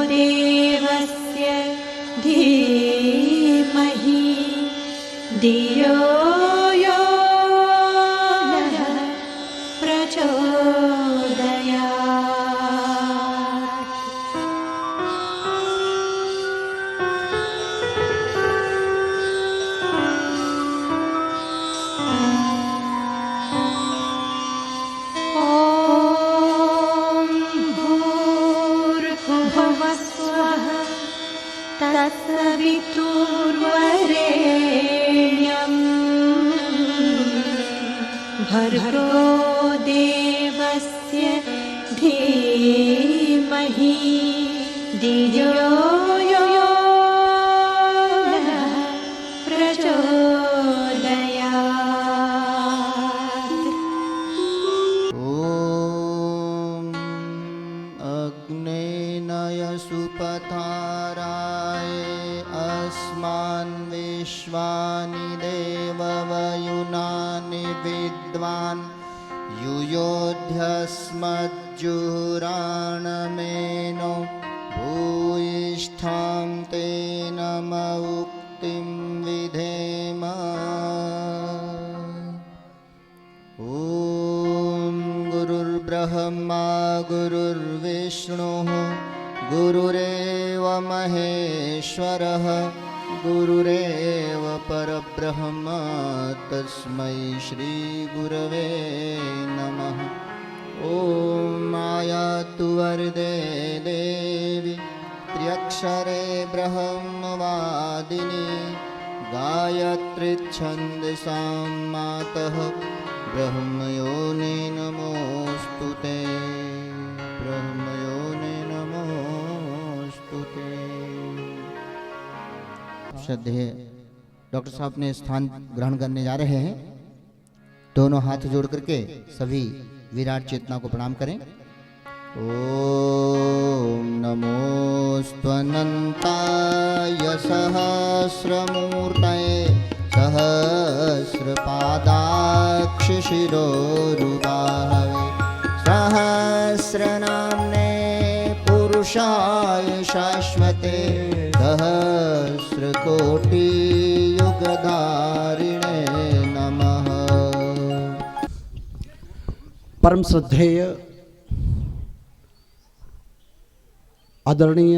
देवस्य धीमहि धियो यो नः प्रचोदयात्। ॐ भूर्भुवः स्वः तत्सवितुर्वरेण्यं भर्गो देवस्य धीमहि धियो यो नः प्रचोदयात्। ॐ अग्नेनय सुपथाराय अस्मान् विश्वानि देववयुनानि विद्वान् युयोध्यस्मज्जुहुराणमेनो भूयिष्ठां तेन उक्तिं विधेम। ॐ गुरुर्ब्रह्मा गुरुर्विष्णुः गुरुरेव महेश्वरः गुरुरेव परब्रह्म तस्मै श्रीगुरवे नमः। ॐ आयातु वरदे देवी त्र्यक्षरे ब्रह्मवादिनी गायत्री छन्दसां मातः ब्रह्मयोनि नमोस्तुते ब्रह्मयोनि नमोस्तुते। श्रद्धेय डॉक्टर साहब ने स्थान ग्रहण करने जा रहे हैं। दोनों हाथ जोड़ करके सभी विराट चेतना को प्रणाम करें। ओम नमोस्त्वनन्ताय सहस्रमूर्तये सहस्रपादाक्षशिरोरुबाहवे सहस्रनाम्ने पुरुषाय शाश्वते सहस्रकोटियुगधारिणे नमः। परम श्रद्धेय आदरणीय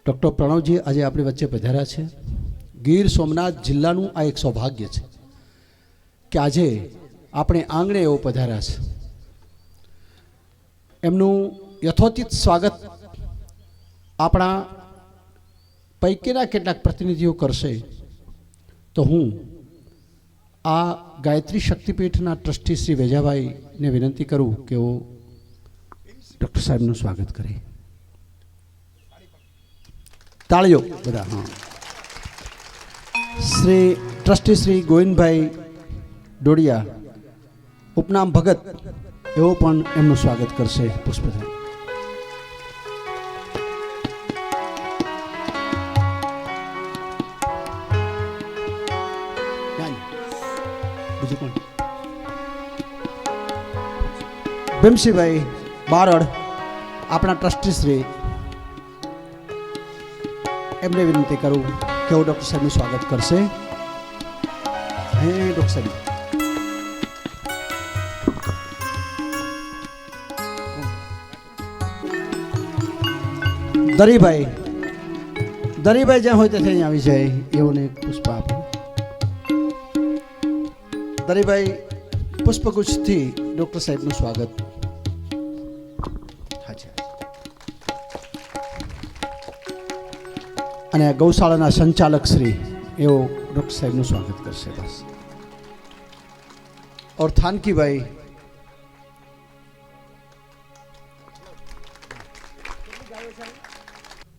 डॉक्टर प्रणवजी आज अपनी वच्चे पधार्या है। गीर सोमनाथ जिल्लाનું આ એક સૌભાગ્ય છે કે આજે આપણે આંગણે એવો પધાર્યા છે। એમનું યથોચિત સ્વાગત આપણા પૈકીના કેટલાક પ્રતિનિધિઓ કરશે તો હું આ ગાયત્રી શક્તિપીઠના ટ્રસ્ટી શ્રી વેજાભાઈને વિનંતી કરું કે वो डॉक्टर साहब નું स्वागत करे। ताळीओ बधा। हाँ श्री ट्रस्टी श्री गोविंदभाई डोडिया उपनाम भगत एवो पण एमનું स्वागत करशे। पुष्पदान भीमसिंहभाई बारड़ अपना ट्रस्टी श्री एमने विनती करूँ कि वो डॉक्टर साहब स्वागत करशे। डॉक्टर साहब दरीभाई ज्યાં હોય ત્યાંથી આવી જાય એઓને પુષ્પ આપો। દરીભાઈ પુષ્પગુચ્છથી ડૉક્ટર સાહેબનું સ્વાગત। અને ગૌશાળાના સંચાલક શ્રી એઓ ડૉક્ટર સાહેબનું સ્વાગત કરશે। બસ और थानकी भाई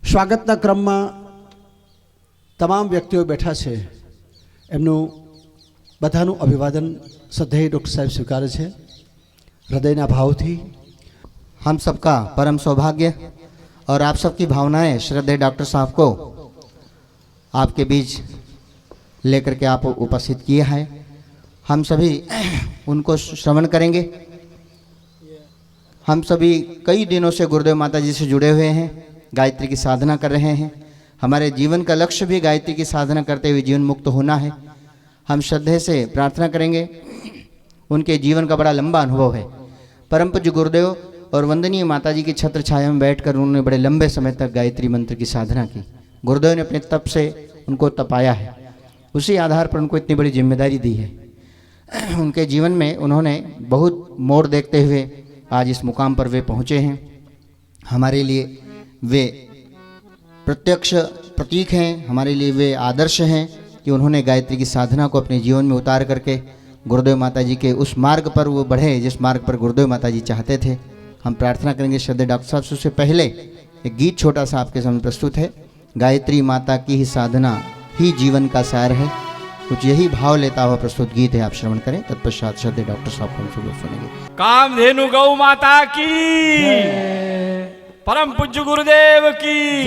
स्वागतना क्रम में तमाम व्यक्तिओ बैठा है एमनु बधानु अभिवादन श्रद्धेय डॉक्टर साहब स्वीकारे छे हृदयना भावथी। हम सबका परम सौभाग्य और आप सबकी भावनाएं श्रद्धेय डॉक्टर साहब को आपके बीच लेकर के आप उपस्थित किए हैं। हम सभी उनको श्रवण करेंगे। हम सभी कई दिनों से गुरुदेव माता जी से जुड़े हुए हैं, गायत्री की साधना कर रहे हैं। हमारे जीवन का लक्ष्य भी गायत्री की साधना करते हुए जीवन मुक्त होना है। हम श्रद्धे से प्रार्थना करेंगे। उनके जीवन का बड़ा लंबा अनुभव है। परम पूज्य गुरुदेव और वंदनीय माता जी की छत्र छाया में बैठकर उन्होंने बड़े लंबे समय तक गायत्री मंत्र की साधना की। गुरुदेव ने अपने तप से उनको तपाया है, उसी आधार पर उनको इतनी बड़ी जिम्मेदारी दी है। उनके जीवन में उन्होंने बहुत मोड़ देखते हुए आज इस मुकाम पर वे पहुँचे हैं। हमारे लिए वे प्रत्यक्ष प्रतीक हैं, हमारे लिए वे आदर्श हैं कि उन्होंने गायत्री की साधना को अपने जीवन में उतार करके गुरुदेव माता जी के उस मार्ग पर वो बढ़े जिस मार्ग पर गुरुदेव माता जी चाहते थे। हम प्रार्थना करेंगे। श्रद्धेय डॉक्टर साहब से उससे पहले एक गीत छोटा सा आपके सामने प्रस्तुत है। गायत्री माता की ही साधना ही जीवन का सार है, कुछ यही भाव लेता हुआ प्रस्तुत गीत है। आप श्रवण करें, तत्पश्चात श्रद्धेय डॉक्टर साहब को हम सुनेंगे। कामधेनु गौ माता की, परम पूज्य गुरुदेव की,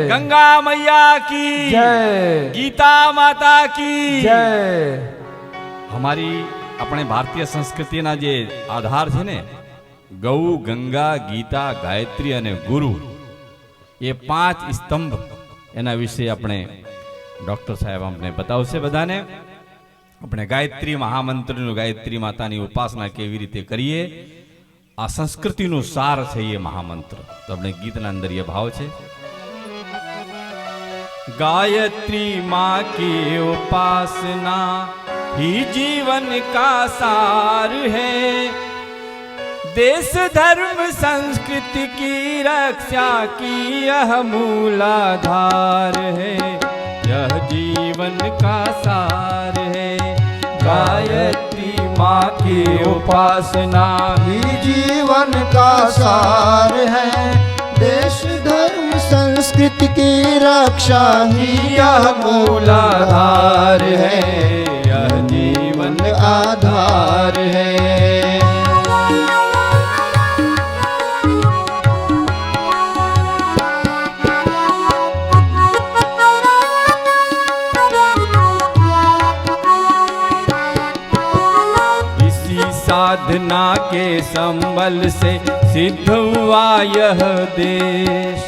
गंगा मैया की, गीता माता की। हमारी अपने भारतीय संस्कृति ना जे आधार है ने गौ, गंगा, गीता, गायत्री અને गुरु, ये 5 स्तंभ एना विषय अपने डॉक्टर साहेब हमने बतावशे बधाने। अपने गायत्री महामंत्र गायत्री माता की उपासना केवी रीते करिए, आ संस्कृति नु सार है ये महामंत्र। तो अपने गीत ना अंदर ये भाव है, गायत्री माँ की उपासना ही जीवन का सार है, देश धर्म संस्कृति की रक्षा की यह मूलाधार है, यह जीवन का सार है। गायत्री माँ की उपासना ही जीवन का सार है, देश धर्म संस्कृति की रक्षा ही यह मूलाधार है, यह जीवन आधार है। साधना के संबल से सिद्ध हुआ यह देश,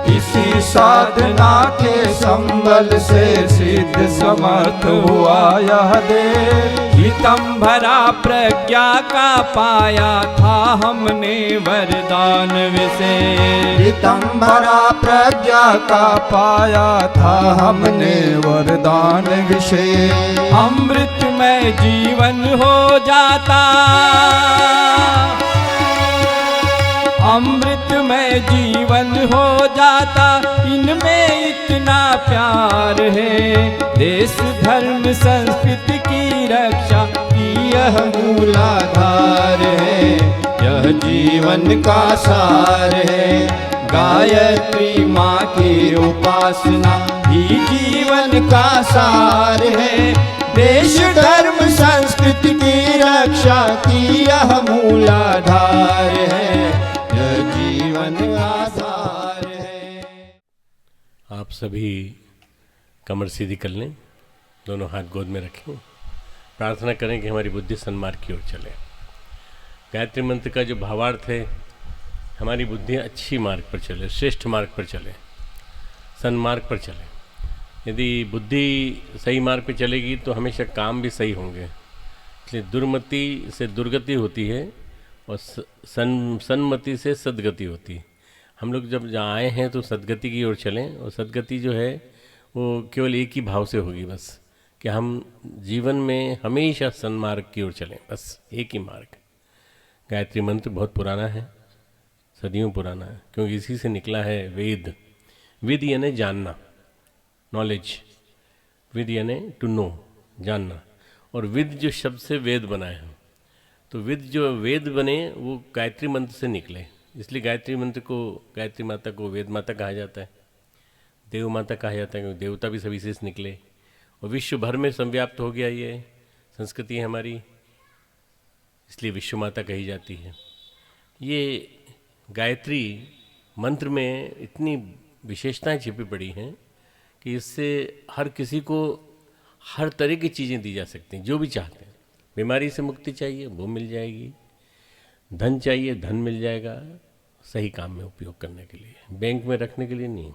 इसी साधना के संबल से सिद्ध समर्थ हुआ यह देश। हितम भरा प्रज्ञा का पाया था हमने वरदान विशेष, हितम भरा प्रज्ञा का पाया था हमने वरदान विशेष। अमृतमय जीवन हो जाता, अमृतमय जीवन हो जाता, इनमें इतना प्यार है, देश धर्म संस्कृति की रक्षा की यह मूलाधार है, यह जीवन का सार है। गायत्री माँ की उपासना ही जीवन का सार है, देश धर्म संस्कृति की रक्षा की यह मूलाधार है, यह जीवन आधार है। आप सभी कमर सीधी कर लें, दोनों हाथ गोद में रखें, प्रार्थना करें कि हमारी बुद्धि सन्मार्ग की ओर चले। गायत्री मंत्र का जो भावार्थ है, हमारी बुद्धि अच्छी मार्ग पर चले, श्रेष्ठ मार्ग पर चले, सन्मार्ग पर चले। यदि बुद्धि सही मार्ग पर चलेगी तो हमेशा काम भी सही होंगे। इसलिए दुर्मति से दुर्गति होती है और सन्मति से सद्गति होती है। हम लोग जब जहाँ आए हैं तो सद्गति की ओर चलें, और सद्गति जो है वो केवल एक ही भाव से होगी, बस कि हम जीवन में हमेशा सन्मार्ग की ओर चलें, बस एक ही मार्ग। गायत्री मंत्र बहुत पुराना है, सदियों पुराना है, क्योंकि इसी से निकला है वेद। विद यानी जानना, नॉलेज। विद यानी टू नो, जानना। और विद जो शब्द से वेद बना है, तो विद जो वेद बने वो गायत्री मंत्र से निकले। इसलिए गायत्री मंत्र को, गायत्री माता को वेद माता कहा जाता है, देव माता कहा जाता है, क्योंकि देवता भी सभी से निकले। और विश्व भर में संव्याप्त हो गया ये संस्कृति है हमारी, इसलिए विश्व माता कही जाती है। ये गायत्री मंत्र में इतनी विशेषताएं छिपी पड़ी हैं कि इससे हर किसी को हर तरह की चीज़ें दी जा सकती हैं, जो भी चाहते हैं। बीमारी से मुक्ति चाहिए वो मिल जाएगी, धन चाहिए, धन मिल जाएगा सही काम में उपयोग करने के लिए, बैंक में रखने के लिए नहीं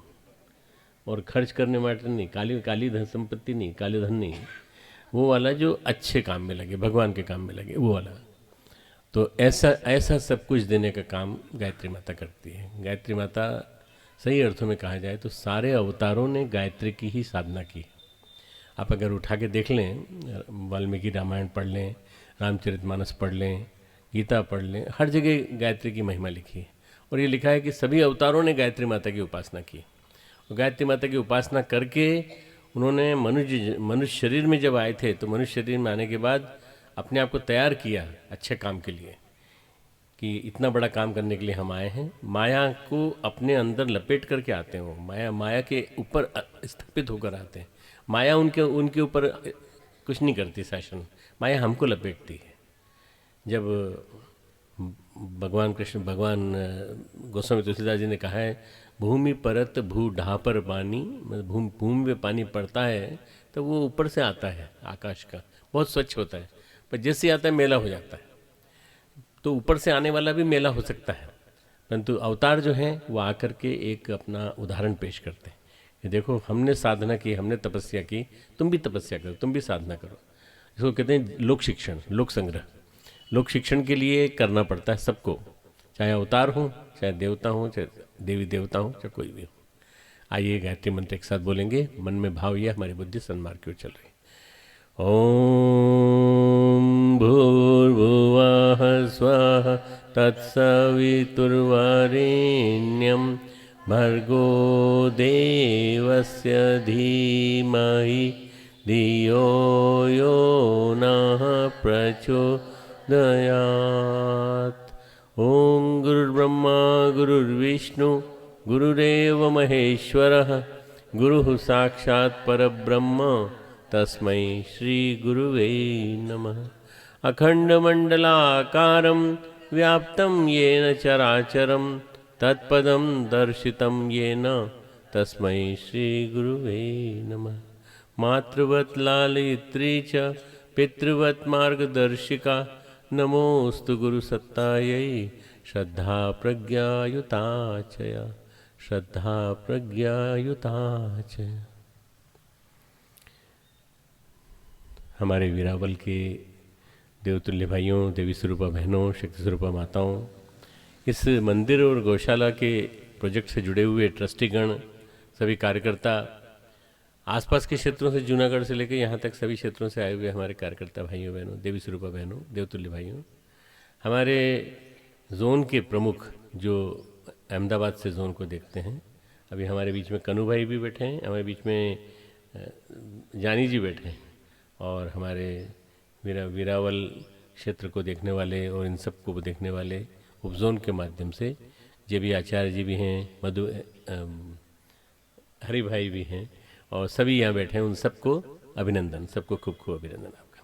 और खर्च करने माटे नहीं, काली काली धन संपत्ति नहीं, काले धन नहीं, वो वाला जो अच्छे काम में लगे, भगवान के काम में लगे, वो वाला। तो ऐसा सब कुछ देने का काम गायत्री माता करती है। गायत्री माता सही अर्थों में कहा जाए तो सारे अवतारों ने गायत्री की ही साधना की। आप अगर उठा के देख लें, वाल्मीकि रामायण पढ़ लें, रामचरितमानस पढ़ लें, गीता पढ़ लें, हर जगह गायत्री की महिमा लिखी है। और ये लिखा है कि सभी अवतारों ने गायत्री माता की उपासना की। और गायत्री माता की उपासना करके उन्होंने मनुष्य शरीर में जब आए थे तो मनुष्य शरीर में आने के बाद अपने आप को तैयार किया अच्छे काम के लिए, कि इतना बड़ा काम करने के लिए हम आए हैं। माया को अपने अंदर लपेट करके आते हैं, वो माया के ऊपर स्थापित होकर आते हैं। माया उनके ऊपर कुछ नहीं करती शासन, माया हमको लपेटती है। जब भगवान गोस्वामी तुलसीदास जी ने कहा है, भूमि परत भू ढापर पानी, भूमि पे पानी पड़ता है तो वो ऊपर से आता है, आकाश का, बहुत स्वच्छ होता है, पर जैसे आता है मेला हो जाता है। तो ऊपर से आने वाला भी मेला हो सकता है, परंतु अवतार जो हैं वो आकर के एक अपना उदाहरण पेश करते हैं कि देखो हमने साधना की, हमने तपस्या की, तुम भी तपस्या करो, तुम भी साधना करो। इसको कहते हैं लोक शिक्षण, लोक संग्रह। लोक शिक्षण के लिए करना पड़ता है सबको, चाहे अवतार हो, चाहे देवता हो, चाहे देवी देवता हो, चाहे कोई भी हो। आइए गायत्री मंत्र एक साथ बोलेंगे, मन में भाव ये हमारी बुद्धि सन्मार्ग की ओर चल रही। ओम भूर्भुवः स्वः तत्सवितुर्वरेण्यं भर्गो देवस्य धीमहि धियो यो नः प्रचोदयात्। ओम गुरुर्ब्रह्मा गुरुर्विष्णु गुरुरेव महेश्वरः गुरुः साक्षात् परब्रह्म तस्मै श्री गुरुवे नमः। अखण्डमण्डलाकारं व्याप्तं येन चराचरं तत्पदं दर्शितं येन तस्मै श्री गुरुवे नमः। मातृवत् लालयित्री च पितृवत् मार्गदर्शिका नमोस्तु गुरुसत्तायै श्रद्धा प्रज्ञायुता च श्रद्धा प्रज्ञायुता च। हमारे वीरावल के देवतुल्य भाइयों, देवी स्वरूपा बहनों, शक्ति स्वरूपा माताओं, इस मंदिर और गौशाला के प्रोजेक्ट से जुड़े हुए ट्रस्टीगण, सभी कार्यकर्ता, आसपास के क्षेत्रों से, जूनागढ़ से लेकर यहाँ तक सभी क्षेत्रों से आए हुए हमारे कार्यकर्ता भाइयों बहनों, देवी स्वरूपा बहनों, देवतुल्य भाइयों, हमारे जोन के प्रमुख जो अहमदाबाद से जोन को देखते हैं, अभी हमारे बीच में कनू भाई भी बैठे हैं, हमारे बीच में जानी जी बैठे हैं, और हमारे वीरावल क्षेत्र को देखने वाले और इन सब को देखने वाले उपजोन के माध्यम से जे भी आचार्य जी भी हैं, हरि भाई भी हैं, और सभी यहाँ बैठे हैं, उन सबको अभिनंदन, सबको खूब खूब अभिनंदन आपका।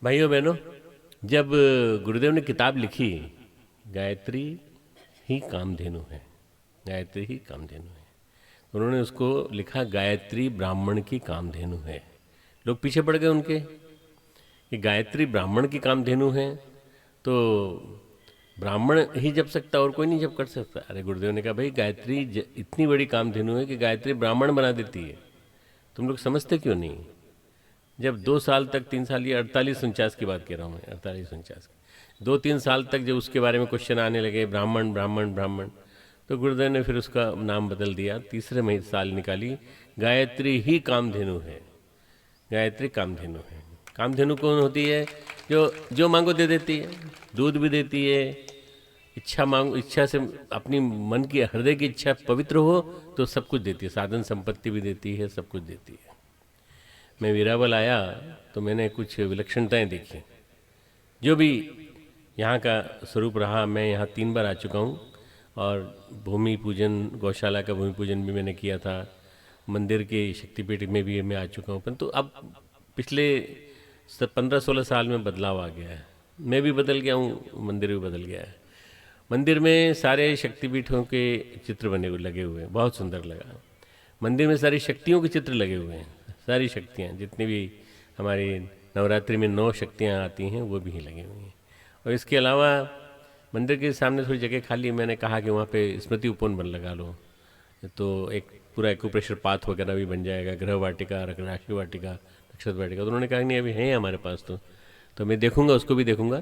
भाइयों बहनों, जब गुरुदेव ने किताब लिखी गायत्री ही कामधेनु है, गायत्री ही कामधेनु है, तो उन्होंने उसको लिखा गायत्री ब्राह्मण की कामधेनु है। लोग पीछे पड़ गए उनके कि गायत्री ब्राह्मण की कामधेनु है तो ब्राह्मण ही जप सकता और कोई नहीं जप कर सकता। अरे गुरुदेव ने कहा भाई गायत्री इतनी बड़ी कामधेनु है कि गायत्री ब्राह्मण बना देती है, तुम लोग समझते क्यों नहीं? जब 2 साल तक 3 साल, ये 4849 की बात कह रहा हूँ मैं, 4849 2-3 साल तक जब उसके बारे में क्वेश्चन आने लगे ब्राह्मण ब्राह्मण ब्राह्मण, तो गुरुदेव ने फिर उसका नाम बदल दिया। तीसरे साल निकाली गायत्री ही कामधेनु है, गायत्री कामधेनु है। कामधेनु कौन होती है? जो मांगो दे देती है, दूध भी देती है, इच्छा से अपनी मन की हृदय की इच्छा पवित्र हो तो सब कुछ देती है, साधन संपत्ति भी देती है, सब कुछ देती है। मैं वीरावल आया तो मैंने कुछ विलक्षणताएं देखी। जो भी यहाँ का स्वरूप रहा, मैं यहाँ 3 बार आ चुका हूँ और भूमि पूजन, गौशाला का भूमि पूजन भी मैंने किया था, मंदिर के शक्तिपीठ में भी मैं आ चुका हूँ, परंतु अब पिछले 15-16 साल में बदलाव आ गया है। मैं भी बदल गया हूँ, मंदिर भी बदल गया है। मंदिर में सारे शक्तिपीठों के चित्र लगे हुए हैं, बहुत सुंदर लगा। मंदिर में सारी शक्तियों के चित्र लगे हुए हैं, सारी शक्तियाँ जितनी भी हमारी नवरात्रि में 9 शक्तियाँ आती हैं वो भी लगी हुई हैं। और इसके अलावा मंदिर के सामने थोड़ी जगह खाली है, मैंने कहा कि वहाँ पे स्मृति उपवन बन लगा लो, तो एक पूरा एक्यूप्रेशर पाथ वगैरह भी बन जाएगा, गृह वाटिका, राशि वाटिका, नक्षत्र वाटिका। तो उन्होंने कहा नहीं अभी है हमारे पास, तो मैं देखूंगा, उसको भी देखूंगा।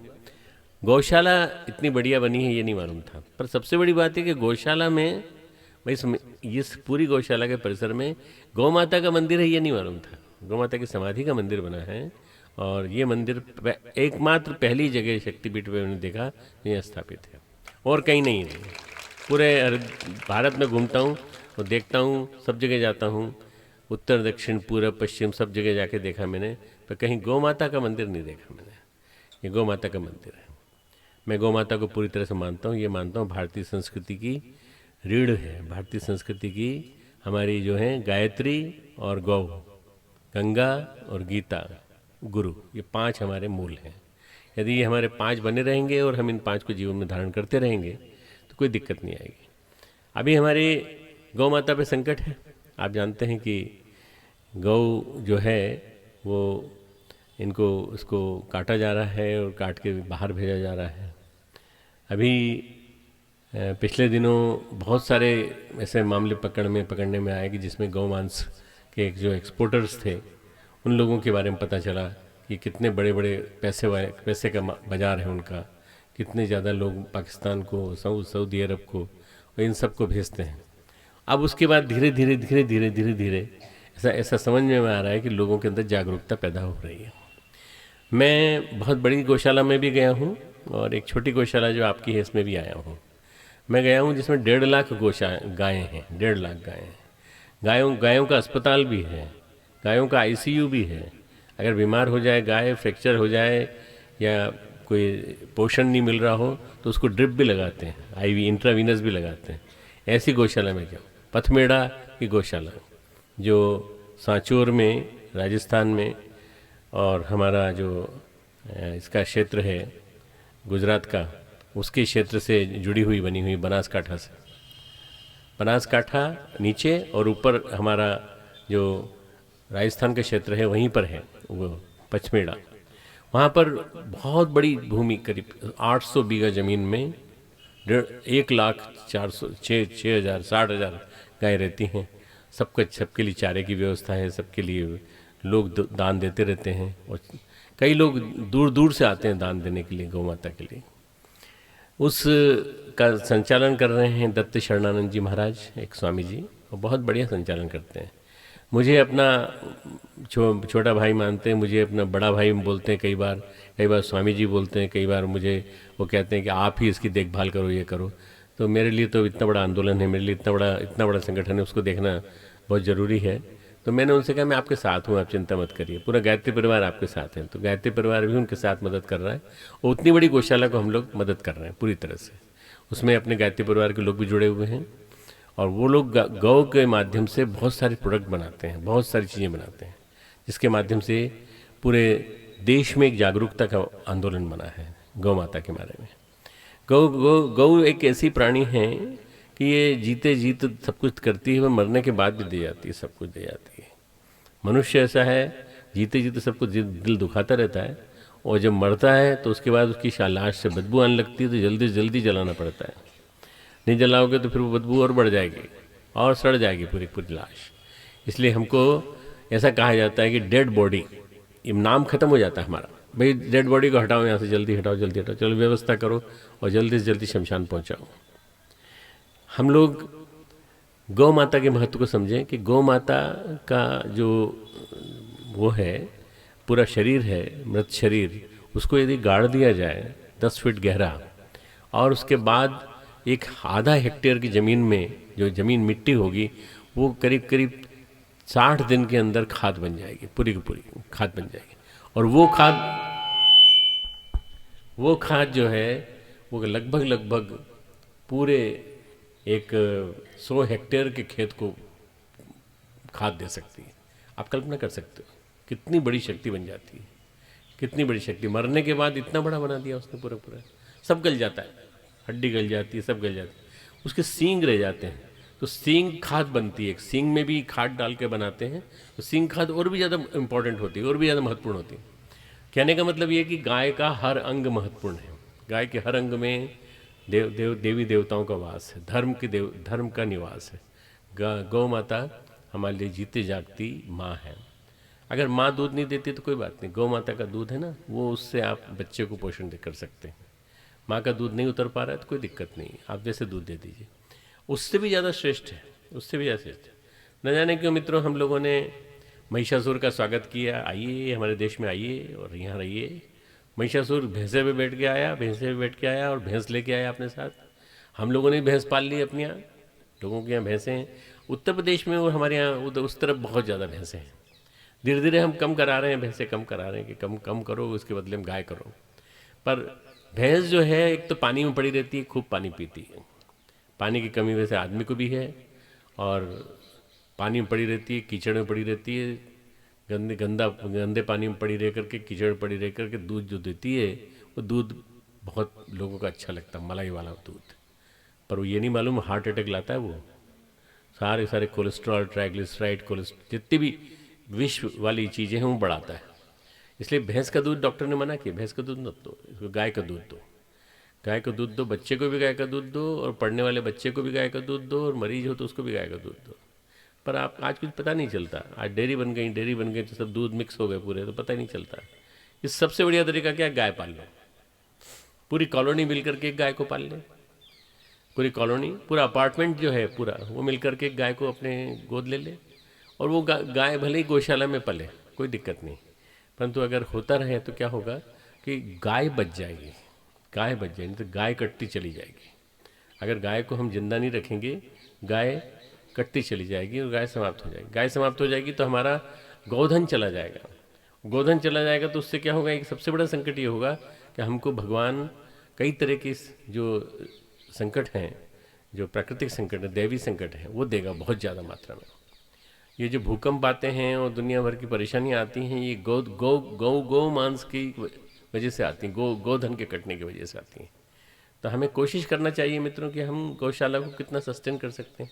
गौशाला इतनी बढ़िया बनी है ये नहीं मालूम था, पर सबसे बड़ी बात है कि गौशाला में भाई इस पूरी गौशाला के परिसर में गौ माता का मंदिर है ये नहीं मालूम था। गौ माता की समाधि का मंदिर बना है और ये मंदिर एकमात्र पहली जगह शक्तिपीठ पे मैंने देखा ये स्थापित है, और कहीं नहीं है। पूरे भारत में घूमता हूँ और देखता हूँ, सब जगह जाता हूँ, उत्तर दक्षिण पूर्व पश्चिम सब जगह जाके देखा मैंने, पर कहीं गौ माता का मंदिर नहीं देखा मैंने। ये गौ माता का मंदिर है। मैं गौ माता को पूरी तरह से मानता हूँ, ये मानता हूँ भारतीय संस्कृति की रीढ़ है। भारतीय संस्कृति की हमारी जो है गायत्री और गौ, गंगा और गीता, गुरु, ये 5 हमारे मूल हैं। यदि ये हमारे 5 बने रहेंगे और हम इन 5 को जीवन में धारण करते रहेंगे तो कोई दिक्कत नहीं आएगी। अभी हमारी गौ माता पे संकट है। आप जानते हैं कि गौ जो है वो इसको काटा जा रहा है और काट के बाहर भेजा जा रहा है। अभी पिछले दिनों बहुत सारे ऐसे मामले पकड़ने में आए कि जिसमें गौ मांस के जो एक्सपोर्टर्स थे उन लोगों के बारे में पता चला कि कितने बड़े बड़े पैसे का बाजार है उनका, कितने ज़्यादा लोग पाकिस्तान को, सऊदी अरब को और इन सब को भेजते हैं। अब उसके बाद धीरे धीरे ऐसा समझ में आ रहा है कि लोगों के अंदर जागरूकता पैदा हो रही है। मैं बहुत बड़ी गौशाला में भी गया हूँ और एक छोटी गौशाला जो आपकी है इसमें भी आया हूँ। मैं गया हूँ जिसमें 1.5 लाख गायें हैं, 1.5 लाख गायें। गायों का अस्पताल भी है, गायों का ICU भी है। अगर बीमार हो जाए गाय, फ्रैक्चर हो जाए या कोई पोषण नहीं मिल रहा हो तो उसको ड्रिप भी लगाते हैं, IV इंट्रावीनस भी लगाते हैं। ऐसी गौशाला में क्या, पथमेड़ा की गौशाला जो सांचौर में राजस्थान में, और हमारा जो इसका क्षेत्र है गुजरात का, उसके क्षेत्र से जुड़ी हुई बनी हुई बनासकाठा से, बनासकाठा नीचे और ऊपर हमारा जो राजस्थान का क्षेत्र है वहीं पर है वो पचमेड़ा। वहाँ पर बहुत बड़ी भूमि, करीब 800 बीघा ज़मीन में 1,60,000 गाय रहती हैं। सबके लिए चारे की व्यवस्था है, सबके लिए लोग दान देते रहते हैं और कई लोग दूर दूर से आते हैं दान देने के लिए गौ माता के लिए। उस का संचालन कर रहे हैं दत्त शरणानंद जी महाराज, एक स्वामी जी, और बहुत बढ़िया संचालन करते हैं। मुझे अपना छोटा भाई मानते हैं, मुझे अपना बड़ा भाई बोलते हैं, कई बार स्वामी जी बोलते हैं, कई बार मुझे वो कहते हैं कि आप ही इसकी देखभाल करो, ये करो। तो मेरे लिए तो इतना बड़ा आंदोलन है, मेरे लिए इतना बड़ा संगठन है, उसको देखना बहुत ज़रूरी है। तो मैंने उनसे कहा मैं आपके साथ हूँ, आप चिंता मत करिए, पूरा गायत्री परिवार आपके साथ है। तो गायत्री परिवार भी उनके साथ मदद कर रहा है और उतनी बड़ी गौशाला को हम लोग मदद कर रहे हैं पूरी तरह से। उसमें अपने गायत्री परिवार के लोग भी जुड़े हुए हैं और वो लोग गौ के माध्यम से बहुत सारे प्रोडक्ट बनाते हैं, बहुत सारी चीज़ें बनाते हैं, जिसके माध्यम से पूरे देश में एक जागरूकता का आंदोलन बना है गौ माता के बारे में। गौ एक ऐसी प्राणी है कि ये जीते जीत सब कुछ करती है, वह मरने के बाद भी दे जाती है, सब कुछ दे जाती है। मनुष्य ऐसा है, जीते जीते सबको दिल दुखाता रहता है और जब मरता है तो उसके बाद उसकी लाश से बदबू आने लगती है, तो जल्दी जल्दी जलाना पड़ता है। नहीं जलाओगे तो फिर वो बदबू और बढ़ जाएगी और सड़ जाएगी पूरी लाश। इसलिए हमको ऐसा कहा जाता है कि डेड बॉडी, नाम खत्म हो जाता है हमारा, भाई डेड बॉडी को हटाओ यहाँ से, जल्दी हटाओ, चलो व्यवस्था करो और जल्दी से जल्दी शमशान पहुँचाओ। हम लोग गौ माता के महत्व को समझें कि गौ माता का जो वो है पूरा शरीर है, मृत शरीर, उसको यदि गाड़ दिया जाए 10 फीट गहरा और उसके बाद एक आधा हेक्टेयर की ज़मीन में जो ज़मीन मिट्टी होगी वो करीब 60 दिन के अंदर खाद बन जाएगी, पूरी की पूरी खाद बन जाएगी। और वो खाद जो है वो लगभग पूरे एक 100 हेक्टेयर के खेत को खाद दे सकती है। आप कल्पना कर सकते हो कितनी बड़ी शक्ति बन जाती है, कितनी बड़ी शक्ति। मरने के बाद इतना बड़ा बना दिया उसने, पूरा सब गल जाता है, हड्डी गल जाती है, सब गल जाती है, उसके सींग रह जाते हैं, तो सींग खाद बनती है। सींग में भी खाद डाल के बनाते हैं, तो सींग खाद और भी ज़्यादा इम्पॉर्टेंट होती है, और भी ज़्यादा महत्वपूर्ण होती है। कहने का मतलब ये कि गाय का हर अंग महत्वपूर्ण है। गाय के हर अंग में देवी देवताओं का वास है, धर्म का निवास है। गौ माता हमारे लिए जीते जागती माँ है। अगर माँ दूध नहीं देती तो कोई बात नहीं, गौ माता का दूध है ना, वो उससे आप बच्चे को पोषण कर सकते हैं। माँ का दूध नहीं उतर पा रहा है तो कोई दिक्कत नहीं, आप जैसे दूध दे दीजिए, उससे भी ज़्यादा श्रेष्ठ है, उससे भी ज़्यादा श्रेष्ठ है। न जाने क्यों मित्रों हम लोगों ने महिषासुर का स्वागत किया, आइए हमारे देश में आइए और यहाँ रहिए। महिषासुर भैंसे पे बैठ के आया और भैंस लेके आया अपने साथ। हम लोगों ने भैंस पाल ली अपने यहाँ, लोगों के यहाँ भैंसें हैं। उत्तर प्रदेश में और हमारे यहाँ उस तरफ बहुत ज़्यादा भैंसें हैं। धीरे धीरे हम कम करा रहे हैं, भैंसें कम करा रहे हैं कि कम करो, उसके बदले में गाय करो। पर भैंस जो है एक तो पानी में पड़ी रहती है, खूब पानी पीती है। पानी की कमी वैसे आदमी को भी है, और पानी में पड़ी रहती है, कीचड़ में पड़ी रहती है, गंदे पानी में पड़ी रह करके, कीचड़ में पड़ी रह करके दूध जो देती है वो दूध बहुत लोगों का अच्छा लगता है, मलाई वाला दूध। पर वो ये नहीं मालूम हार्ट अटैक लाता है वो। सारे कोलेस्ट्रॉल, ट्राइग्लिसराइड, जितनी भी विश्व वाली चीज़ें हैं वो बढ़ाता है। इसलिए भैंस का दूध डॉक्टर ने मना किया, भैंस का दूध मत दो, इसको गाय का दूध दो। गाय का दूध दो, बच्चे को भी गाय का दूध दो, और पढ़ने वाले बच्चे को भी गाय का दूध दो, और मरीज हो तो उसको भी गाय का दूध दो। पर आप आज कुछ पता नहीं चलता, आज डेयरी बन गई तो सब दूध मिक्स हो गए पूरे, तो पता ही नहीं चलता। इस सबसे बढ़िया तरीका क्या है, गाय पाल लो। पूरी कॉलोनी मिल करके एक गाय को पाल ले, पूरी कॉलोनी, पूरा अपार्टमेंट जो है पूरा, वो मिल करके एक गाय को अपने गोद ले ले, और वो गाय भले ही गौशाला में पले, कोई दिक्कत नहीं। परंतु अगर होता रहे तो क्या होगा कि गाय बच जाएगी, नहीं तो गाय कटती चली जाएगी। अगर गाय को हम जिंदा नहीं रखेंगे, गाय कटती चली जाएगी और गाय समाप्त हो जाएगी। गाय समाप्त हो जाएगी तो हमारा गोधन चला जाएगा। गोधन चला जाएगा तो उससे क्या होगा, एक सबसे बड़ा संकट ये होगा कि हमको भगवान कई तरह के जो संकट हैं, जो प्राकृतिक संकट है, दैवी संकट है, वो देगा बहुत ज़्यादा मात्रा में। ये जो भूकंप आते हैं और दुनिया भर की परेशानियाँ आती हैं, ये गौ मांस की वजह से आती हैं, गोधन के कटने की वजह से आती हैं। तो हमें कोशिश करना चाहिए मित्रों कि हम गौशाला को कितना सस्टेन कर सकते हैं,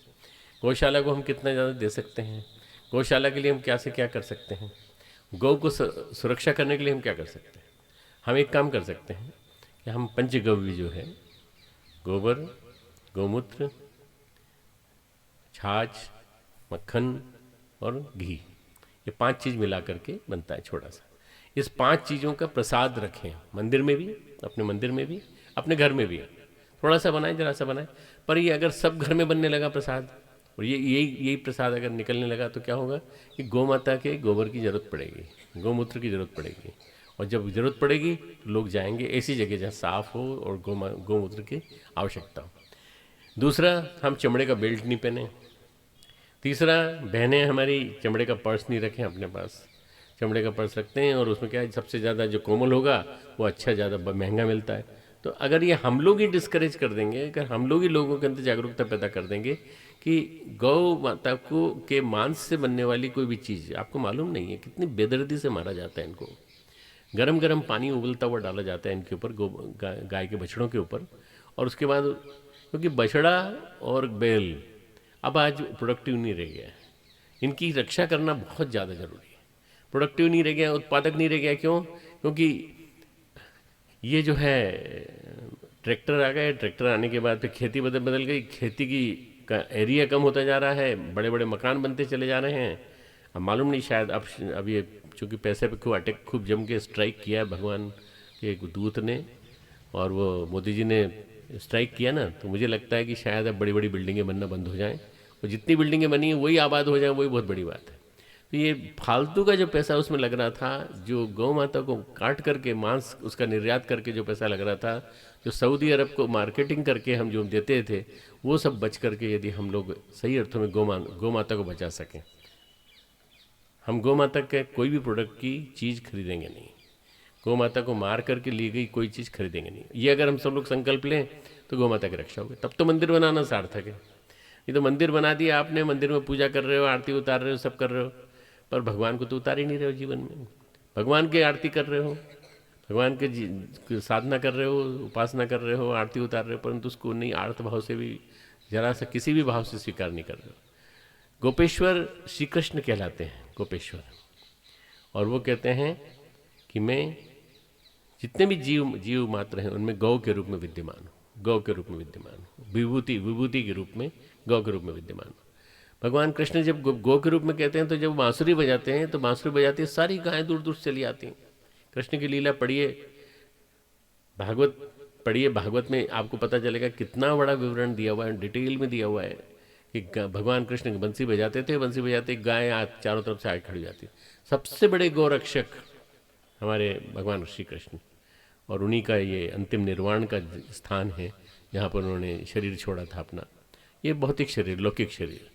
गौशाला को हम कितना ज़्यादा दे सकते हैं, गौशाला के लिए हम क्या से क्या कर सकते हैं, गौ को सुरक्षा करने के लिए हम क्या कर सकते हैं। हम एक काम कर सकते हैं कि हम पंचगव्य जो है, गोबर, गौमूत्र, छाछ, मक्खन और घी, ये 5 चीज़ मिला करके बनता है छोटा सा। इस 5 चीज़ों का प्रसाद रखें, मंदिर में भी, अपने मंदिर में भी, अपने घर में भी। थोड़ा सा बनाए, जरा सा बनाए, पर ये अगर सब घर में बनने लगा प्रसाद, और यही प्रसाद अगर निकलने लगा तो क्या होगा कि गौ माता के गोबर की ज़रूरत पड़ेगी, गौमूत्र की ज़रूरत पड़ेगी, और जब ज़रूरत पड़ेगी तो लोग जाएंगे ऐसी जगह जहाँ साफ़ हो और गौमूत्र की आवश्यकता हो। दूसरा, हम चमड़े का बेल्ट नहीं पहने। तीसरा, बहनें हमारी चमड़े का पर्स नहीं रखें अपने पास। चमड़े का पर्स रखते हैं और उसमें क्या है, सबसे ज़्यादा जो कोमल होगा वो अच्छा, ज़्यादा महंगा मिलता है। तो अगर ये हम लोग ही डिस्करेज कर देंगे, अगर हम लोग ही लोगों के अंदर जागरूकता पैदा कर देंगे कि गौ माता को के मांस से बनने वाली कोई भी चीज़, आपको मालूम नहीं है कितनी बेदर्दी से मारा जाता है इनको। गरम गरम पानी उबलता हुआ डाला जाता है इनके ऊपर, गाय के बछड़ों के ऊपर, और उसके बाद क्योंकि बछड़ा और बैल अब आज प्रोडक्टिव नहीं रह गया है, इनकी रक्षा करना बहुत ज़्यादा ज़रूरी है। प्रोडक्टिव नहीं रह गया, उत्पादक नहीं रह गया। क्यों? क्योंकि ये जो है ट्रैक्टर आ गए, ट्रैक्टर आने के बाद फिर खेती बदल गई, खेती का एरिया कम होता जा रहा है, बड़े बड़े मकान बनते चले जा रहे हैं। अब मालूम नहीं, शायद अब ये चूँकि पैसे पे खूब जम के स्ट्राइक किया है भगवान के दूत ने, और वो मोदी जी ने स्ट्राइक किया ना, तो मुझे लगता है कि शायद अब बड़ी बड़ी बिल्डिंगें बनना बंद हो जाएं, और जितनी बिल्डिंगें बनी हैं वही आबाद हो जाएं, वही बहुत बड़ी बात है। तो ये फालतू का जो पैसा उसमें लग रहा था, जो गौ माता को काट करके मांस उसका निर्यात करके जो पैसा लग रहा था, जो सऊदी अरब को मार्केटिंग करके हम जो देते थे, वो सब बच करके यदि हम लोग सही अर्थों में गौ माता को बचा सकें, हम गौ माता के कोई भी प्रोडक्ट की चीज़ खरीदेंगे नहीं, गौ माता को मार करके ली गई कोई चीज़ खरीदेंगे नहीं। ये अगर हम सब लोग संकल्प लें तो गौ माता की रक्षा होगी। तब तो मंदिर बनाना सार्थक है। ये तो मंदिर बना दिया आपने, मंदिर में पूजा कर रहे हो, आरती उतार रहे हो, सब कर रहे हो, पर भगवान को तो उतार ही नहीं रहे हो जीवन में। भगवान की आरती कर रहे हो, भगवान के साधना कर रहे हो, उपासना कर रहे हो, आरती उतार रहे हो, परंतु उसको नहीं आर्त भाव से भी, जरा सा किसी भी भाव से स्वीकार नहीं कर रहे हो। गोपेश्वर श्री कृष्ण कहलाते हैं, गोपेश्वर, और वो कहते हैं कि मैं जितने भी जीव मात्र हैं उनमें गौ के रूप में विद्यमान हो, गौ के रूप में विद्यमान हो, विभूति के रूप में गौ के रूप में विद्यमान हो। भगवान कृष्ण जब गौ के रूप में कहते हैं तो जब बांसुरी बजाते हैं तो बांसुरी बजाती है सारी गायें दूर दूर से चली आती हैं। कृष्ण की लीला पढ़िए, भागवत पढ़िए, भागवत में आपको पता चलेगा कितना बड़ा विवरण दिया हुआ है, डिटेल में दिया हुआ है कि भगवान कृष्ण बंसी बजाते थे, बंसी बजाते गाय चारों तरफ से आगे खड़ी जाती। सबसे बड़े गौरक्षक हमारे भगवान श्री कृष्ण, और उन्हीं का ये अंतिम निर्वाण का स्थान है जहाँ पर उन्होंने शरीर छोड़ा था अपना। ये भौतिक शरीर, लौकिक शरीर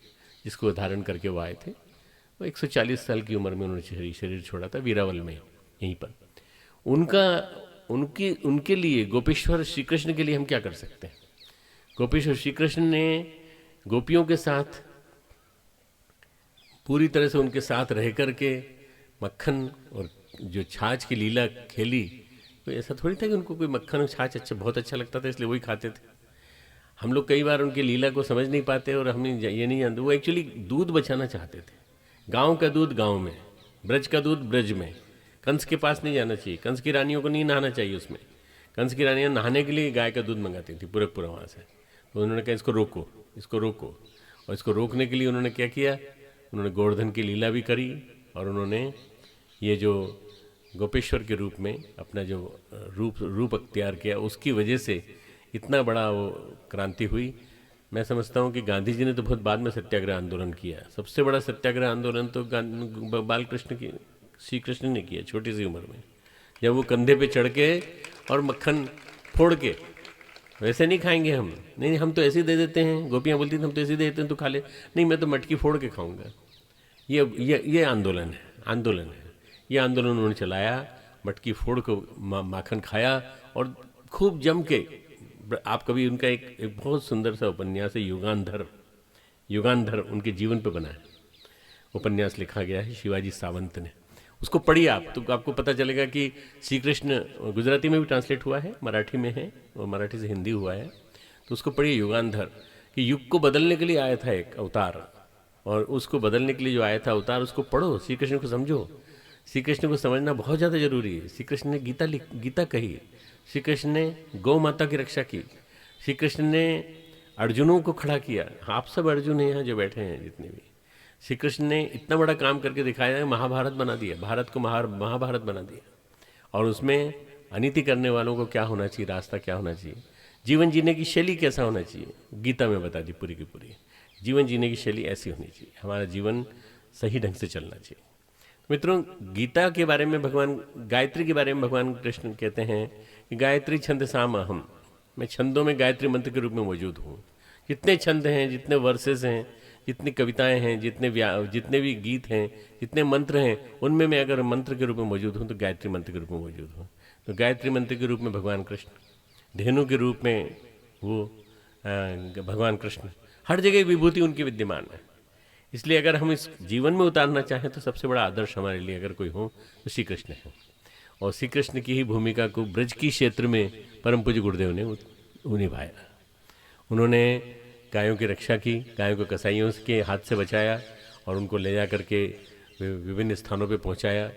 जिसको धारण करके वो आए थे, वो 140 साल की उम्र में उन्होंने शरीर छोड़ा था वीरावल में, यहीं पर। उनके लिए गोपेश्वर श्री कृष्ण के लिए हम क्या कर सकते हैं? गोपेश्वर श्री कृष्ण ने गोपियों के साथ पूरी तरह से उनके साथ रह कर के मक्खन और जो छाछ की लीला खेली। तो ऐसा थोड़ी था कि उनको कोई मक्खन और छाछ बहुत अच्छा लगता था इसलिए वही खाते थे। हम लोग कई बार उनकी लीला को समझ नहीं पाते और हम ये नहीं जानते। वो एक्चुअली दूध बचाना चाहते थे। गांव का दूध गांव में, ब्रज का दूध ब्रज में। कंस के पास नहीं जाना चाहिए, कंस की रानियों को नहीं नहाना चाहिए उसमें। कंस की रानियाँ नहाने के लिए गाय का दूध मंगाती थी पूरा वहाँ से। तो उन्होंने कहा इसको रोको, इसको रोको। और इसको रोकने के लिए उन्होंने क्या किया, उन्होंने गोवर्धन की लीला भी करी और उन्होंने ये जो गोपेश्वर के रूप में अपना जो रूप अख्तियार किया, उसकी वजह से इतना बड़ा वो क्रांति हुई। मैं समझता हूँ कि गांधी जी ने तो बहुत बाद में सत्याग्रह आंदोलन किया। सबसे बड़ा सत्याग्रह आंदोलन तो बाल कृष्ण की श्री कृष्ण ने किया छोटी सी उम्र में, जब वो कंधे पे चढ़ के और मक्खन फोड़ के, वैसे नहीं खाएंगे हम, नहीं हम तो ऐसे ही दे देते हैं। गोपियाँ बोलती थी हम तो ऐसे ही दे देते हैं, तो खा ले। नहीं, मैं तो मटकी फोड़ के खाऊंगा। ये आंदोलन है। ये आंदोलन उन्होंने चलाया, मटकी फोड़ को माखन खाया और खूब जम के। आप कभी उनका एक बहुत सुंदर सा उपन्यास है युगांधर उनके जीवन पे बना है, उपन्यास लिखा गया है शिवाजी सावंत ने। उसको पढ़िए आप, तो आपको पता चलेगा कि श्री कृष्ण गुजराती में भी ट्रांसलेट हुआ है, मराठी में है और मराठी से हिंदी हुआ है। तो उसको पढ़िए युगांधर, कि युग को बदलने के लिए आया था एक अवतार, और उसको बदलने के लिए जो आया था अवतार, उसको पढ़ो, श्री कृष्ण को समझो। श्री कृष्ण को समझना बहुत ज़्यादा जरूरी है। श्री कृष्ण ने गीता कही, श्री कृष्ण ने गौ माता की रक्षा की, श्री कृष्ण ने अर्जुनों को खड़ा किया। आप सब अर्जुन हैं यहाँ जो बैठे हैं जितने भी। श्री कृष्ण ने इतना बड़ा काम करके दिखाया है, महाभारत बना दिया, भारत को महाभारत बना दिया। और उसमें अनीति करने वालों को क्या होना चाहिए, रास्ता क्या होना चाहिए, जीवन जीने की शैली कैसा होना चाहिए, गीता में बता दी पूरी की पूरी। जीवन जीने की शैली ऐसी होनी चाहिए, हमारा जीवन सही ढंग से चलना चाहिए। मित्रों, गीता के बारे में गायत्री के बारे में भगवान कृष्ण कहते हैं कि गायत्री छंदसाम अहम, मैं छंदों में गायत्री मंत्र के रूप में मौजूद हूँ। जितने छंद हैं, जितने वर्सेस हैं, जितनी कविताएं हैं, जितने भी गीत हैं, जितने मंत्र हैं, उनमें मैं अगर मंत्र के रूप में मौजूद हूँ तो गायत्री मंत्र के रूप में मौजूद हूँ। तो गायत्री मंत्र के रूप में भगवान कृष्ण, धेनु के रूप में वो भगवान कृष्ण, हर जगह विभूति उनकी विद्यमान है। इसलिए अगर हम इस जीवन में उतारना चाहें तो सबसे बड़ा आदर्श हमारे लिए अगर कोई हो तो श्री कृष्ण है। और श्री कृष्ण की ही भूमिका को ब्रज की क्षेत्र में परम पूज्य गुरुदेव ने निभाया। उन्होंने गायों की रक्षा की, गायों को कसाईयों के हाथ से बचाया और उनको ले जा करके विभिन्न स्थानों पे पहुंचाया।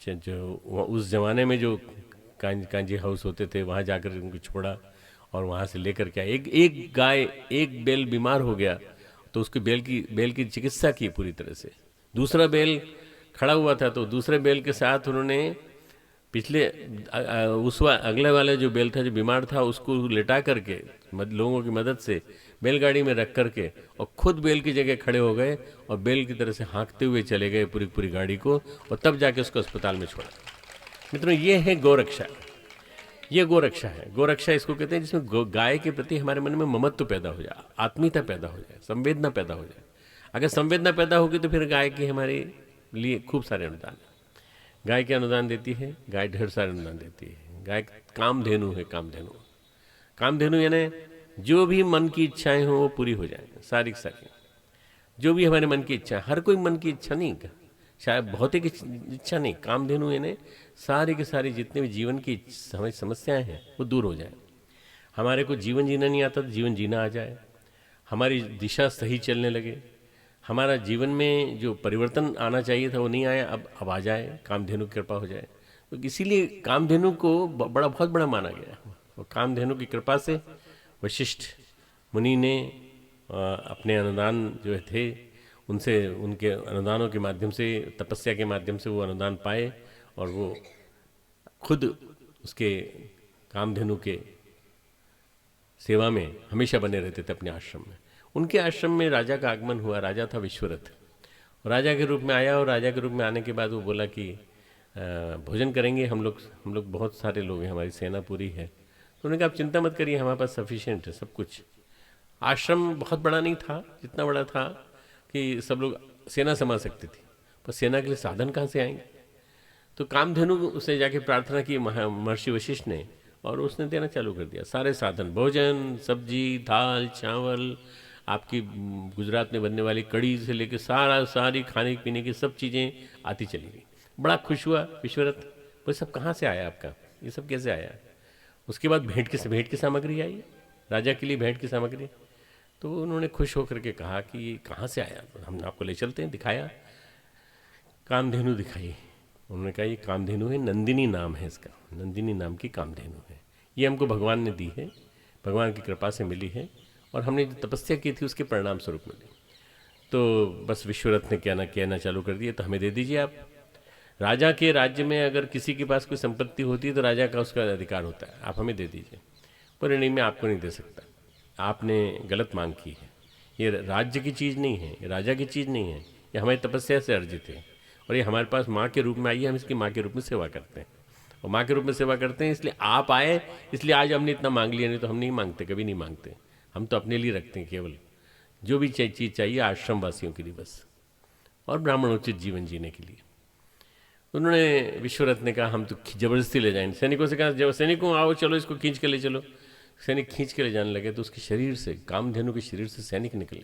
जो उस ज़माने में जो कांजी हाउस होते थे वहाँ जाकर उनको छोड़ा और वहाँ से लेकर के एक गाय, एक बैल बीमार हो गया तो उसके बैल की चिकित्सा की पूरी तरह से। दूसरा बैल खड़ा हुआ था तो दूसरे बैल के साथ उन्होंने अगले वाले जो बैल था जो बीमार था उसको लेटा करके लोगों की मदद से बैलगाड़ी में रख करके और खुद बैल की जगह खड़े हो गए और बैल की तरह से हाँकते हुए चले गए पूरी गाड़ी को, और तब जाके उसको अस्पताल में छोड़ा। मित्रों, ये है गौरक्षा। ये गौरक्षा है। गौरक्षा इसको कहते हैं जिसमें गाय के प्रति हमारे मन में ममत्व पैदा हो जाए, आत्मीयता पैदा हो जाए, संवेदना पैदा हो जाए। अगर संवेदना पैदा होगी तो फिर गाय की हमारे लिए खूब सारे अनुदान है। गाय के अनुदान देती है, गाय ढेर सारे अनुदान देती है। गाय कामधेनु है, कामधेनु यानी जो भी मन की इच्छाएं हो वो पूरी हो जाए, सारी सारी। जो भी हमारे मन की इच्छा, हर कोई मन की इच्छा नहीं, शायद भौतिक इच्छा नहीं, कामधेनु यानी सारी की सारी जितने भी जीवन की समस्याएं हैं वो दूर हो जाए। हमारे को जीवन जीना नहीं आता तो जीवन जीना आ जाए, हमारी दिशा सही चलने लगे, हमारा जीवन में जो परिवर्तन आना चाहिए था वो नहीं आया, अब आ जाए, कामधेनु की कृपा हो जाए। तो इसीलिए कामधेनु को बहुत बड़ा माना गया। और कामधेनु की कृपा से वशिष्ठ मुनि ने अपने अनुदान जो थे उनसे, उनके अनुदानों के माध्यम से, तपस्या के माध्यम से वो अनुदान पाए और वो खुद उसके कामधेनु के सेवा में हमेशा बने रहते थे अपने आश्रम में। उनके आश्रम में राजा का आगमन हुआ। राजा था विश्वरथ, राजा के रूप में आया और राजा के रूप में आने के बाद वो बोला कि भोजन करेंगे हम लोग बहुत सारे लोग हैं, हमारी सेना पूरी है। तो उन्होंने कहा आप चिंता मत करिए, हमारे पास सफिशिएंट है सब कुछ। आश्रम बहुत बड़ा नहीं था, जितना बड़ा था कि सब लोग सेना संभाल सकते थे, पर सेना के लिए साधन कहाँ से आएंगे। तो कामधेनु से जाके प्रार्थना की महर्षि वशिष्ठ ने, और उसने देना चालू कर दिया सारे साधन, भोजन, सब्जी, दाल, चावल, आपकी गुजरात में बनने वाली कड़ी से लेकर सारी खाने पीने की सब चीज़ें आती चली गई। बड़ा खुश हुआ विश्वरथ, वो सब कहाँ से आया आपका, ये सब कैसे आया। उसके बाद भेंट की सामग्री आई, राजा के लिए भेंट की सामग्री। तो उन्होंने खुश होकर के कहा कि ये कहाँ से आया, हम आपको ले चलते हैं। दिखाया, कामधेनु दिखाई। उन्होंने कहा ये कामधेनु है, नंदिनी नाम है इसका, नंदिनी नाम की कामधेनु है, ये हमको भगवान ने दी है, भगवान की कृपा से मिली है और हमने जो तपस्या की थी उसके परिणाम स्वरूप मिली। तो बस विश्वरथ ने कहना चालू कर दिया, तो हमें दे दीजिए आप। राजा के राज्य में अगर किसी के पास कोई संपत्ति होती है तो राजा का उसका अधिकार होता है, आप हमें दे दीजिए, पर नहीं मैं आपको नहीं दे सकता, आपने गलत मांग की है। ये राज्य की चीज़ नहीं है, ये राजा की चीज़ नहीं है, ये हमारी तपस्या से अर्जित है और ये हमारे पास माँ के रूप में आई है, हम इसकी माँ के रूप में सेवा करते हैं और माँ के रूप में सेवा करते हैं। इसलिए आप आए, इसलिए आज हमने इतना मांग लिया, नहीं तो हम नहीं मांगते, कभी नहीं मांगते। हम तो अपने लिए रखते हैं केवल, जो भी चीज़ चाहिए आश्रम वासियों के लिए बस, और ब्राह्मणोचित जीवन जीने के लिए। उन्होंने, विश्वरथ ने कहा हम तो जबरदस्ती ले जाएंगे। सैनिकों से कहा जब सैनिकों आओ चलो इसको खींच के ले चलो। सैनिक खींच के ले जाने लगे तो उसके शरीर से, कामधेनु के शरीर से सैनिक निकले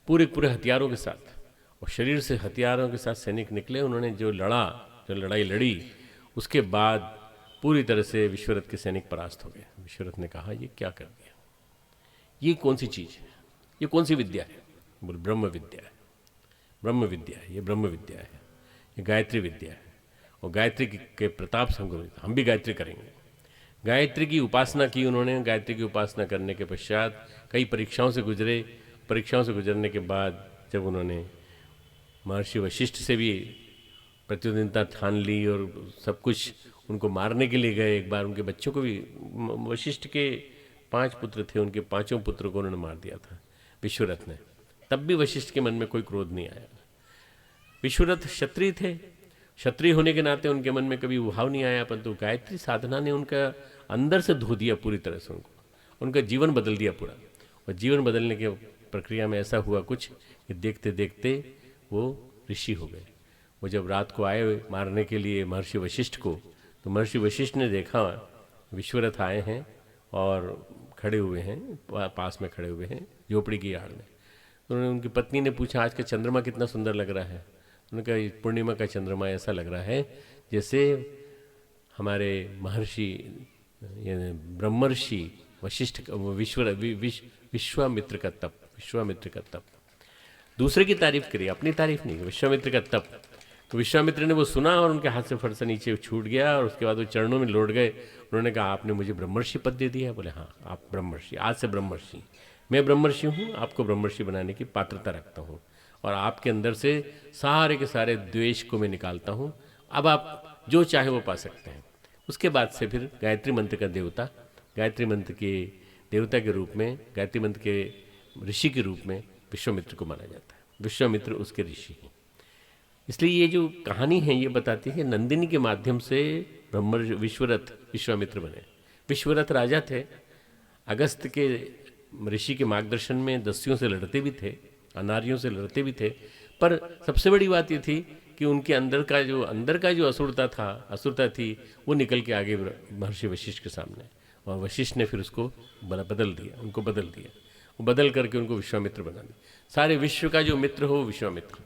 पूरे हथियारों के साथ, और शरीर से हथियारों के साथ सैनिक निकले। उन्होंने जो लड़ाई लड़ी उसके बाद पूरी तरह से विश्वरथ के सैनिक परास्त हो गए। विश्वरथ ने कहा ये क्या कर दिया, ये कौन सी चीज़ है, ये कौन सी विद्या है। बोले ब्रह्म विद्या है, ब्रह्म विद्या है, ये ब्रह्म विद्या है, ये गायत्री विद्या है। और गायत्री के प्रताप से हम भी गायत्री करेंगे। गायत्री की उपासना की उन्होंने। गायत्री की उपासना करने के पश्चात कई परीक्षाओं से गुजरे। परीक्षाओं से गुजरने के बाद जब उन्होंने महर्षि वशिष्ठ से भी प्रतिद्वंदिता ठान ली और सब कुछ, उनको मारने के लिए गए। एक बार उनके बच्चों को भी, वशिष्ठ के 5 पुत्र थे, उनके 5 पुत्र को उन्होंने मार दिया था विश्वरथ ने। तब भी वशिष्ठ के मन में कोई क्रोध नहीं आया। विश्वरथ क्षत्रिय थे, क्षत्रिय होने के नाते उनके मन में कभी भाव नहीं आया, परंतु गायत्री साधना ने उनका अंदर से धो दिया पूरी तरह से, उनका जीवन बदल दिया पूरा। और जीवन बदलने के प्रक्रिया में ऐसा हुआ कुछ कि देखते देखते वो ऋषि हो गए। वो जब रात को आए मारने के लिए महर्षि वशिष्ठ को, तो महर्षि वशिष्ठ ने देखा विश्वरथ आए हैं और खड़े हुए हैं, पास में खड़े हुए हैं झोपड़ी की आड़ में। तो उन्होंने, उनकी पत्नी ने पूछा आज का चंद्रमा कितना सुंदर लग रहा है। उन्होंने कहा पूर्णिमा का चंद्रमा ऐसा लग रहा है जैसे हमारे महर्षि ब्रह्मर्षि वशिष्ठ विश्वामित्र का तप, विश्वामित्र का तप। दूसरे की तारीफ करी, अपनी तारीफ नहीं, विश्वामित्र का तप। तो विश्वामित्र ने वो सुना और उनके हाथ से फट से नीचे छूट गया और उसके बाद वो चरणों में लौट गए। उन्होंने कहा आपने मुझे ब्रह्मर्षि पद दे दिया। बोले हाँ, आप ब्रह्मर्षि, आज से ब्रह्मर्षि, मैं ब्रह्मर्षि हूँ, आपको ब्रह्मर्षि बनाने की पात्रता रखता हूँ और आपके अंदर से सारे के सारे द्वेष को मैं निकालता हूँ। अब आप जो चाहे वो पा सकते हैं। उसके बाद से फिर गायत्री मंत्र का देवता, गायत्री मंत्र के देवता के रूप में, गायत्री मंत्र के ऋषि के रूप में विश्वामित्र को माना जाता है। विश्वामित्र उसके ऋषि हैं। इसलिए ये जो कहानी है ये बताती है नंदिनी के माध्यम से विश्वरथ विश्वामित्र बने। विश्वरथ राजा थे, अगस्त के ऋषि के मार्गदर्शन में दस्युओं से लड़ते भी थे, अनारियों से लड़ते भी थे, पर सबसे बड़ी बात ये थी कि उनके अंदर का जो असुरता थी वो निकल के आगे महर्षि वशिष्ठ के सामने, और वशिष्ठ ने फिर उसको बदल दिया, उनको बदल दिया, वो बदल करके उनको विश्वामित्र बना दिया। सारे विश्व का जो मित्र हो विश्वामित्र।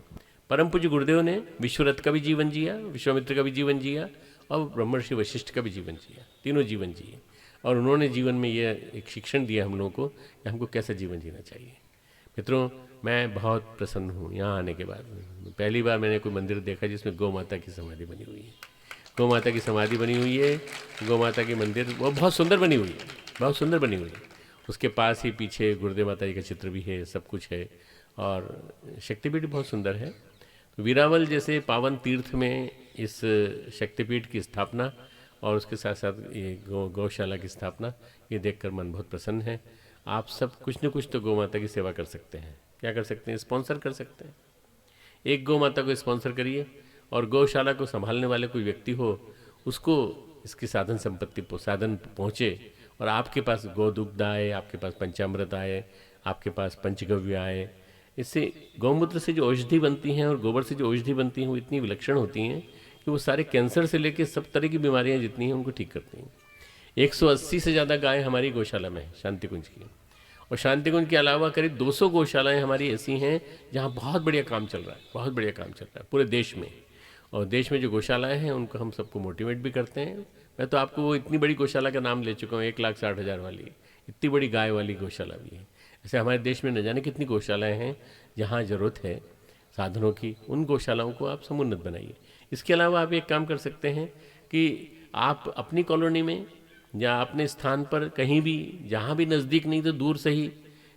परम पूज्य गुरुदेव ने विश्वरथ का भी जीवन जिया, विश्वामित्र का भी जीवन जिया और ब्रह्मर्षि वशिष्ठ का भी जीवन जिया, तीनों जीवन जिए। और उन्होंने जीवन में ये एक शिक्षण दिया हम लोगों को कि हमको कैसा जीवन जीना चाहिए। मित्रों, मैं बहुत प्रसन्न हूँ यहाँ आने के बाद। पहली बार मैंने कोई मंदिर देखा जिसमें गौ माता की समाधि बनी हुई है। गौ माता की समाधि बनी हुई है, गौ माता की मंदिर वो बहुत सुंदर बनी हुई है, बहुत सुंदर बनी हुई है। उसके पास ही पीछे गुरुदेव माता जी का चित्र भी है, सब कुछ है और शक्तिपीठ भी बहुत सुंदर है। तो वीरावल जैसे पावन तीर्थ में इस शक्तिपीठ की स्थापना और उसके साथ साथ ये गौशाला की स्थापना, ये देखकर मन बहुत प्रसन्न है। आप सब कुछ न कुछ तो गौ माता की सेवा कर सकते हैं। क्या कर सकते हैं? स्पॉन्सर कर सकते हैं। एक गौ माता को स्पॉन्सर करिए और गौशाला को संभालने वाले कोई व्यक्ति हो, उसको इसकी साधन संपत्ति साधन पहुँचे और आपके पास गोदुग्ध आए, आपके पास पंचामृत आए, आपके पास पंचगव्य आए। इससे गौमूत्र से जो औषधि बनती हैं और गोबर से जो औषधि बनती हैं वो इतनी विलक्षण होती हैं कि वो सारे कैंसर से लेकर सब तरह की बीमारियां जितनी हैं उनको ठीक करती हैं। 180 से ज़्यादा गाय हमारी गौशाला में है शांतिकुंज की, और शांतिकुंज के अलावा करीब 200 गौशालाएँ हमारी ऐसी हैं जहाँ बहुत बढ़िया काम चल रहा है, बहुत बढ़िया काम चल रहा है पूरे देश में। और देश में जो गौशालाएँ हैं उनको हम सबको मोटिवेट भी करते हैं। मैं तो आपको वो इतनी बड़ी गौशाला का नाम ले चुका हूँ, 1,60,000 वाली, इतनी बड़ी गाय वाली गौशाला भी है। ऐसे हमारे देश में न जाने कितनी गौशालाएँ हैं जहाँ ज़रूरत है साधनों की, उन गौशालाओं को आप समुन्नत बनाइए। इसके अलावा आप एक काम कर सकते हैं कि आप अपनी कॉलोनी में या अपने स्थान पर कहीं भी, जहाँ भी नज़दीक नहीं तो दूर से ही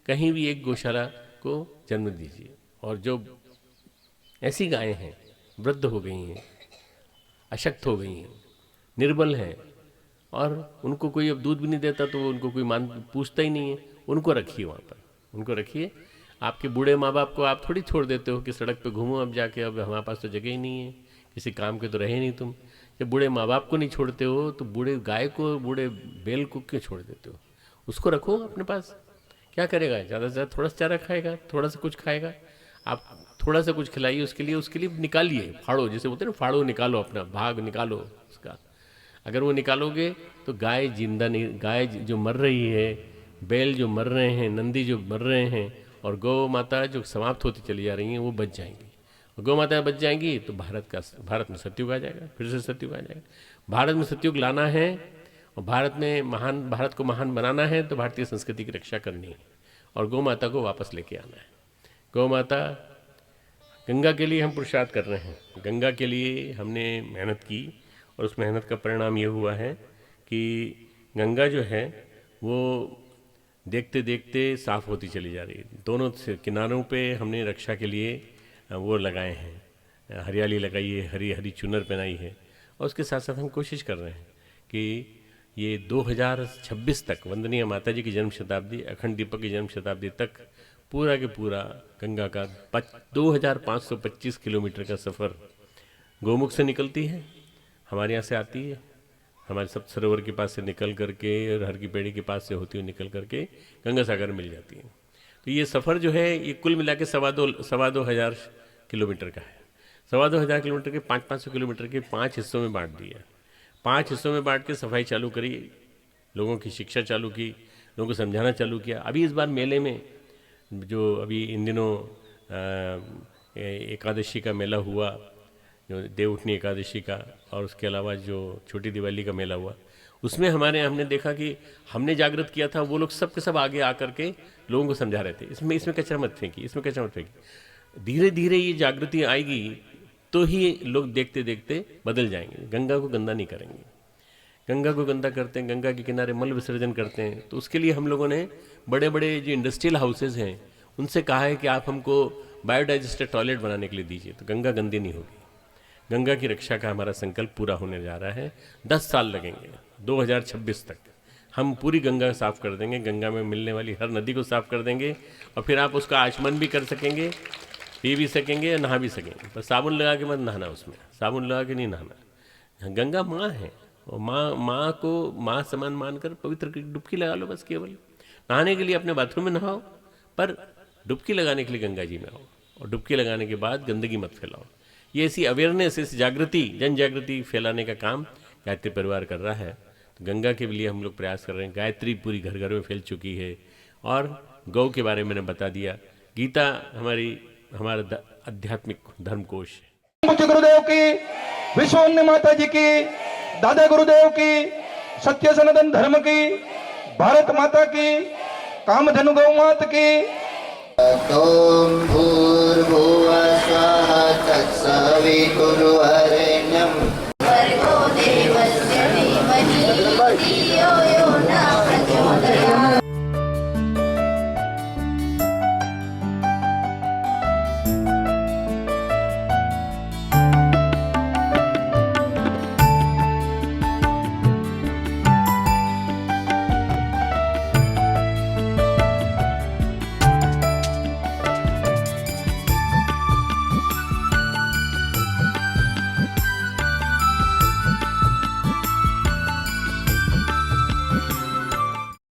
कहीं भी एक गौशाला को जन्म दीजिए। और जो ऐसी गायें हैं वृद्ध हो गई हैं, अशक्त हो गई हैं, निर्बल हैं और उनको कोई अब दूध भी नहीं देता तो उनको कोई पूछता ही नहीं है, उनको रखिए वहाँ पर, उनको रखिए। आपके बूढ़े माँ बाप को आप थोड़ी छोड़ देते हो कि सड़क पे घूमो अब जाके, अब हमारे पास तो जगह ही नहीं है, किसी काम के तो रहे नहीं तुम। जब बूढ़े माँ बाप को नहीं छोड़ते हो तो बूढ़े गाय को, बूढ़े बैल को क्यों छोड़ देते हो? उसको रखो अपने पास, क्या करेगा? ज़्यादा से ज़्यादा थोड़ा सा चारा खाएगा, थोड़ा सा कुछ खाएगा। आप थोड़ा सा कुछ खिलाइए उसके लिए निकालिए, फाड़ो, जैसे बोलते हैं ना, फाड़ो, निकालो, अपना भाग निकालो उसका। अगर वो निकालोगे तो गाय जिंदा नहीं, गाय जो मर रही है, बैल जो मर रहे हैं, नंदी जो मर रहे हैं और गौ माता जो समाप्त होती चली जा रही हैं वो बच जाएंगी। और गौ माता बच जाएंगी तो भारत में सतयुग आ जाएगा, फिर से सतयुग आ जाएगा। भारत में सतयुग लाना है और भारत को महान बनाना है तो भारतीय संस्कृति की रक्षा करनी है और गौ माता को वापस लेके आना है। गौ माता, गंगा के लिए हम पुरुषार्थ कर रहे हैं, गंगा के लिए हमने मेहनत की और उस मेहनत का परिणाम ये हुआ है कि गंगा जो है वो देखते देखते साफ़ होती चली जा रही है। दोनों किनारों पे हमने रक्षा के लिए वो लगाए हैं, हरियाली लगाई है, हरी हरी चुनर पहनाई है। और उसके साथ साथ हम कोशिश कर रहे हैं कि ये 2026 तक वंदनीय माता जी की जन्म शताब्दी, अखंड दीपक की जन्म शताब्दी तक पूरा के पूरा गंगा का 2525 किलोमीटर का सफ़र गौमुख से निकलती है, हमारे यहाँ से आती है, हमारे सप्त सरोवर के पास से निकल करके और हर की पेड़ी के पास से होती हुई निकल करके गंगा सागर में मिल जाती है। तो ये सफ़र जो है ये कुल मिला के 2,500 किलोमीटर का है। 2,500 किलोमीटर के 500 किलोमीटर के 5 हिस्सों में बांट दिया। 5 हिस्सों में बांट के सफाई चालू करी, लोगों की शिक्षा चालू की, लोगों को समझाना चालू किया। अभी इस बार मेले में जो अभी इन दिनों एकादशी का मेला हुआ, जो देवउठनी एकादशी का, और उसके अलावा जो छोटी दिवाली का मेला हुआ, उसमें हमने देखा कि हमने जागृत किया था, वो लोग सब के सब आगे आकर के लोगों को समझा रहे थे, इसमें कचरा मत फेंकी, इसमें कचरा मत फेंकी। धीरे धीरे ये जागृति आएगी तो ही लोग देखते देखते बदल जाएंगे। गंगा को गंदा नहीं करेंगे। गंगा को गंदा करते हैं, गंगा के किनारे मल विसर्जन करते हैं, तो उसके लिए हम लोगों ने बड़े बड़े जो इंडस्ट्रियल हाउसेज हैं उनसे कहा है कि आप हमको बायोडाइजेस्टर टॉयलेट बनाने के लिए दीजिए, तो गंगा गंदी नहीं होगी। गंगा की रक्षा का हमारा संकल्प पूरा होने जा रहा है। 10 साल लगेंगे, 2026 तक हम पूरी गंगा साफ़ कर देंगे, गंगा में मिलने वाली हर नदी को साफ़ कर देंगे, और फिर आप उसका आचमन भी कर सकेंगे, पी भी सकेंगे, नहा भी सकेंगे। पर साबुन लगा के मत नहाना, उसमें साबुन लगा के नहीं नहाना। गंगा माँ है और माँ को माँ समान मानकर पवित्र डुबकी लगा लो बस। केवल नहाने के लिए अपने बाथरूम में नहाओ, पर डुबकी लगाने के लिए गंगा जी में आओ, और डुबकी लगाने के बाद गंदगी मत फैलाओ। ये ऐसी अवेयरनेस, इस जागृति, जन जागृति फैलाने का काम गायत्री परिवार कर रहा है। तो गंगा के लिए हम लोग प्रयास कर रहे हैं। गायत्री पूरी घर घर में फैल चुकी है, और गौ के बारे में मैंने बता दिया। गीता हमारा आध्यात्मिक धर्मकोश है। पूज्य गुरुदेव की, विश्ववंदनी माता जी की, दादा गुरुदेव की, सत्य सनातन धर्म की, भारत माता की, कामधेनु गौ माता की। ॐ भूर्भुवः स्वः तत्सवितुर्वरेण्यं भर्गो धियो